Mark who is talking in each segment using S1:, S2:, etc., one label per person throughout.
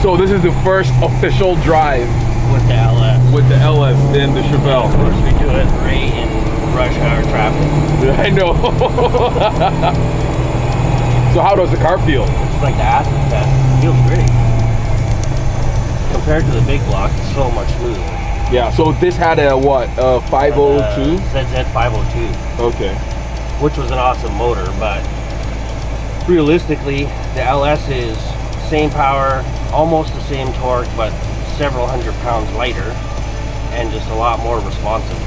S1: So this is the first official drive
S2: with the LS.
S1: With the LS in the Chevelle.
S2: Of course, we do it right in rush hour traffic.
S1: Yeah, I know. So how does the car feel?
S2: It's like the acid test. It feels great. Compared to the big block, it's so much smoother.
S1: Yeah, so this had a what? 502?
S2: ZZ 502.
S1: Okay.
S2: Which was an awesome motor, but realistically, the LS is same power, almost the same torque, but several hundred pounds lighter and just a lot more responsive.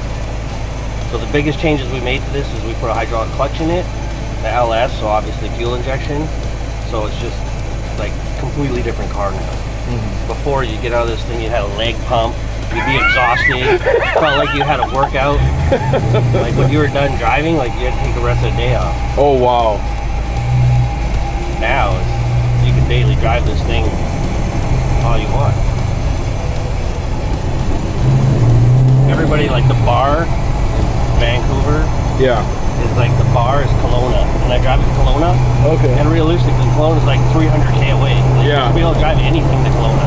S2: So the biggest changes we made to this is we put a hydraulic clutch in it, the LS, so obviously fuel injection. So it's just like completely different car now. Before you get out of this thing, you had a leg pump, you'd be exhausted, felt like you had a workout. Like when you were done driving, like you had to take the rest of the day off.
S1: Oh wow.
S2: Now you can daily drive this thing all you want. Everybody, like the bar, Vancouver,
S1: yeah,
S2: is like the bar is Kelowna, and I drive to Kelowna.
S1: Okay.
S2: And realistically, Kelowna is like 300k away. Like,
S1: Yeah.
S2: you should be able to drive anything to Kelowna.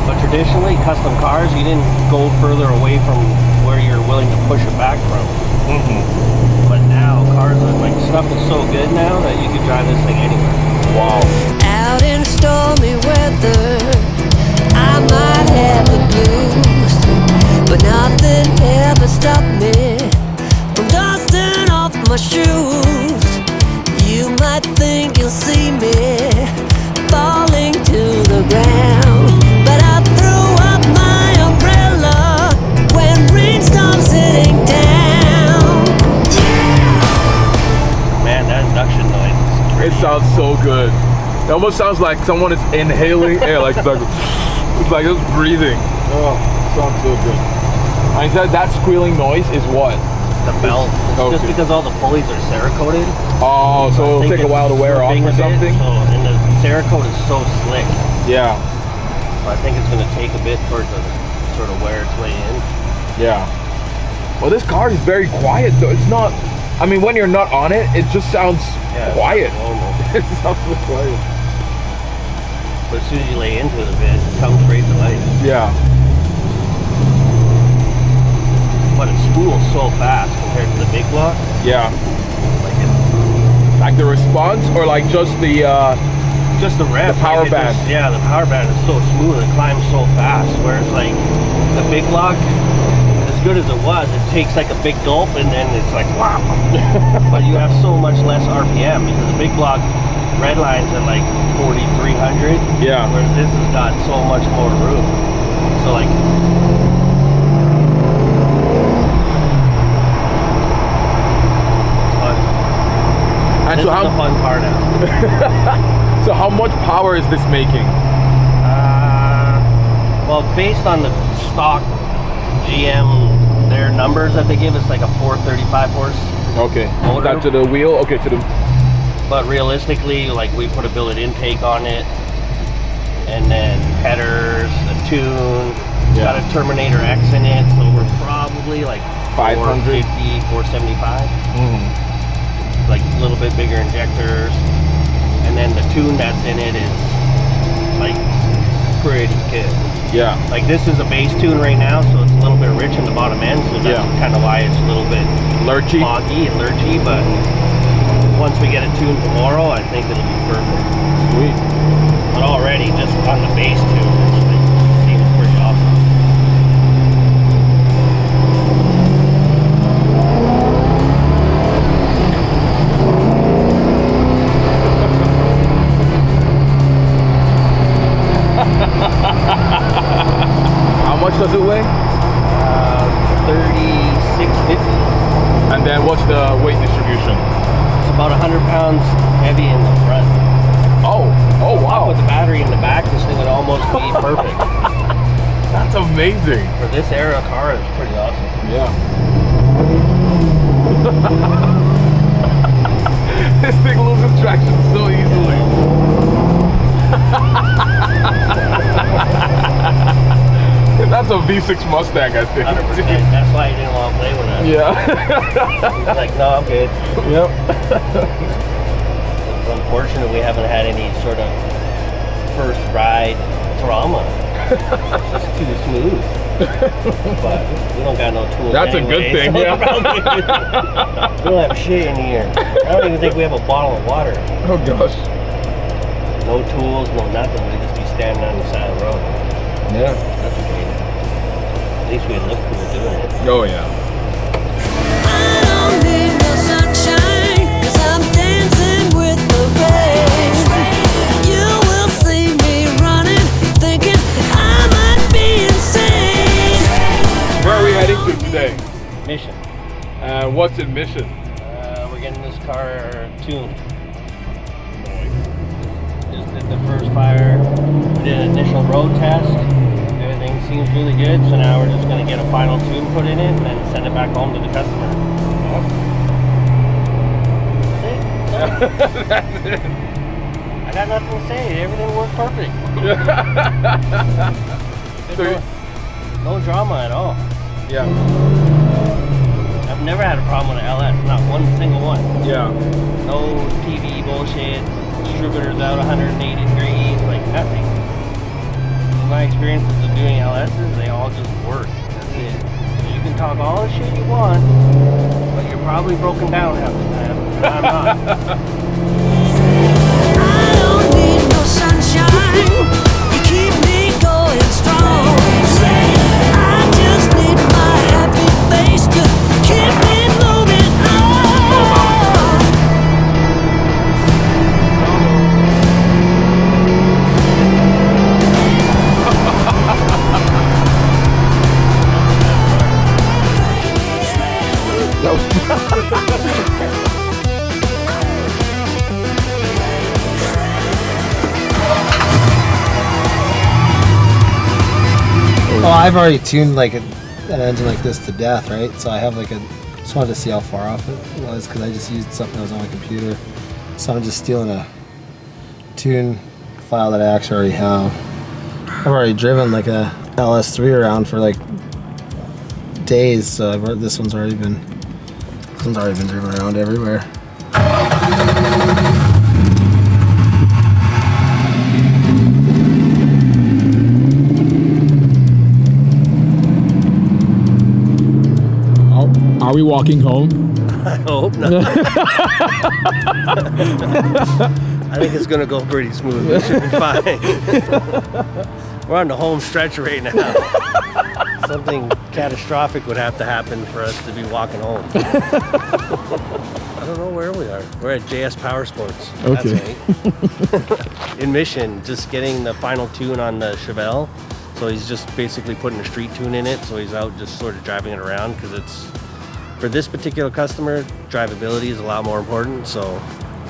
S2: But traditionally, custom cars, you didn't go further away from where you're willing to push it back from. But now, cars are like, stuff is so good now that you can drive this thing anywhere.
S1: Wow.
S3: Out in stormy weather, I might have the blues, but nothing ever stopped me from dusting off my shoes. You might think you'll see me falling to the ground, but I threw up my umbrella when rain starts hitting down.
S2: Man, that induction noise is
S1: It
S2: crazy.
S1: sounds so good. It almost sounds like someone is inhaling air, like it's like just breathing. Oh, sounds so good. I said that squealing noise is what?
S2: The belt. It's
S1: Okay.
S2: just because all the pulleys are Cerakoted.
S1: Oh, so it'll take a while to wear off
S2: slipping
S1: or
S2: a bit,
S1: something?
S2: So, and the Cerakote is so slick.
S1: Yeah,
S2: So I think it's going to take a bit for it to sort of wear its way in.
S1: yeah. Well, this car is very quiet though. It's not, I mean, when you're not on it, it just sounds quiet.
S2: It's normal.
S1: It sounds so quiet.
S2: But as soon as you lay into it a bit, it comes straight to life.
S1: Yeah.
S2: But it spools so fast compared to the big block.
S1: Yeah.
S2: Like it's
S1: Like the response or like just the
S2: rev.
S1: the power band.
S2: Yeah, the power band is so smooth. It climbs so fast. Whereas like the big block, as good as it was, it takes like a big gulp and then it's like wow. But you have so much less RPM because the big block red lines at like 4,300.
S1: Yeah.
S2: Whereas this has got so much more room. So like.
S1: And
S2: This
S1: so
S2: is
S1: how
S2: the fun car now.
S1: so how much power is this making?
S2: Well, based on the stock GM, their numbers that they give us, like a 435 horse.
S1: Okay.
S2: Motor.
S1: That to the wheel? Okay, to the
S2: But realistically, like we put a billet intake on it, and then headers, a tune. It's got a Terminator X in it, so we're probably like
S1: 500,
S2: 450, 475. Like a little bit bigger injectors, and then the tune that's in it is like pretty good.
S1: Yeah.
S2: Like this is a base tune right now, so it's a little bit rich in the bottom end, so that's kind of why it's a little bit
S1: Lurchy.
S2: foggy and lurchy. But once we get it tuned tomorrow, I think it'll be perfect.
S1: Sweet.
S2: But already, just on the base tune, it's like, seems pretty awesome.
S1: How much does it weigh?
S2: 3650.
S1: And then what's the weight distribution?
S2: It's about 100 pounds heavy in the front.
S1: Oh wow.
S2: With the battery in the back, this thing would almost be perfect.
S1: That's amazing.
S2: For this era car, it's pretty awesome.
S1: Yeah. This thing loses traction so easily. That's a V6 Mustang, I think.
S2: 100%. That's why he didn't want to play with us.
S1: Yeah.
S2: He's like, no, I'm good.
S1: Yep.
S2: It's unfortunate we haven't had any sort of first ride drama. It's just too smooth. But we don't got no tools.
S1: That's
S2: anyway,
S1: a good thing,
S2: so
S1: yeah.
S2: we don't have shit in here. I don't even think we have a bottle of water.
S1: Oh gosh.
S2: No tools, no nothing. We just be standing on the side of the road.
S1: Yeah.
S2: That's okay. At least we look cool doing it.
S1: Oh yeah.
S3: I don't need no sunshine, 'cause I'm dancing with the rain. You will see me running, thinking I might be insane.
S1: Where are we heading to today?
S2: Mission.
S1: What's in Mission?
S2: We're getting this car tuned. Just did the first fire. We did an initial road test. Everything seems really good. So now we're just going to get a final tune put in it and then send it back home to the customer. That's it. I got nothing to say. Everything worked perfect. No drama at all.
S1: Yeah.
S2: I've never had a problem with an LS. Not one single one.
S1: Yeah.
S2: No TV bullshit. Distributors out 180 degrees. Like nothing. In my experiences of doing LSs, they all just work. That's it. You can talk all the shit you want, but you're probably broken down half the time. And I'm not.
S3: I don't need no sunshine, you keep me going strong. I just need my happy face to keep me moving on.
S4: Oh, I've already tuned like an engine like this to death, right? So I have like just wanted to see how far off it was because I just used something that was on my computer. So I'm just stealing a tune file that I actually already have. I've already driven like a LS3 around for like days, so this one's already been driven around everywhere.
S5: Are we walking home?
S2: I hope not. I think it's gonna go pretty smooth. We should be fine. We're on the home stretch right now. Something catastrophic would have to happen for us to be walking home. I don't know where we are. We're at JS Powersports.
S5: Okay.
S2: That's right. In Mission, just getting the final tune on the Chevelle. So he's just basically putting a street tune in it. So he's out just sort of driving it around because it's, for this particular customer, drivability is a lot more important. So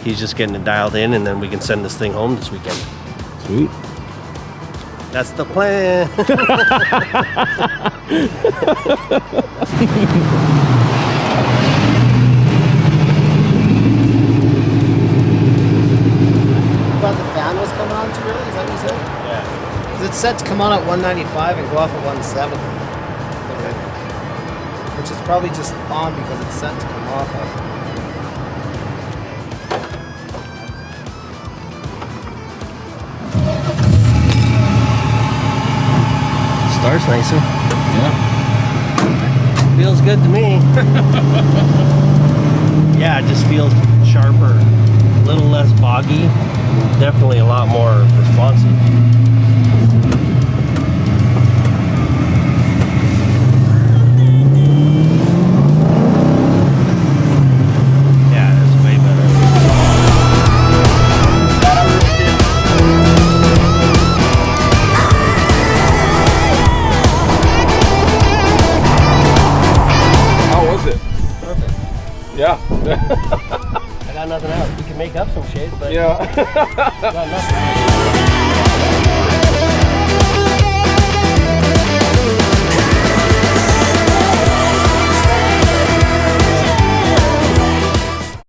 S2: he's just getting it dialed in and then we can send this thing home this weekend.
S5: Sweet.
S2: That's the plan.
S4: Thought the fan was coming on too early, is that what you said?
S2: Yeah.
S4: Because it's set to come on at 195 and go off at 170. Okay. Which is probably just on because it's set to come off at.
S2: Starts nicer.
S5: Yeah.
S2: Feels good to me. Yeah, it just feels sharper, a little less boggy, definitely a lot more responsive. Yeah, it's way better.
S1: How was it?
S2: Perfect.
S1: Yeah.
S2: I got nothing else. We can make up some shit, but
S1: Yeah.
S2: got nothing.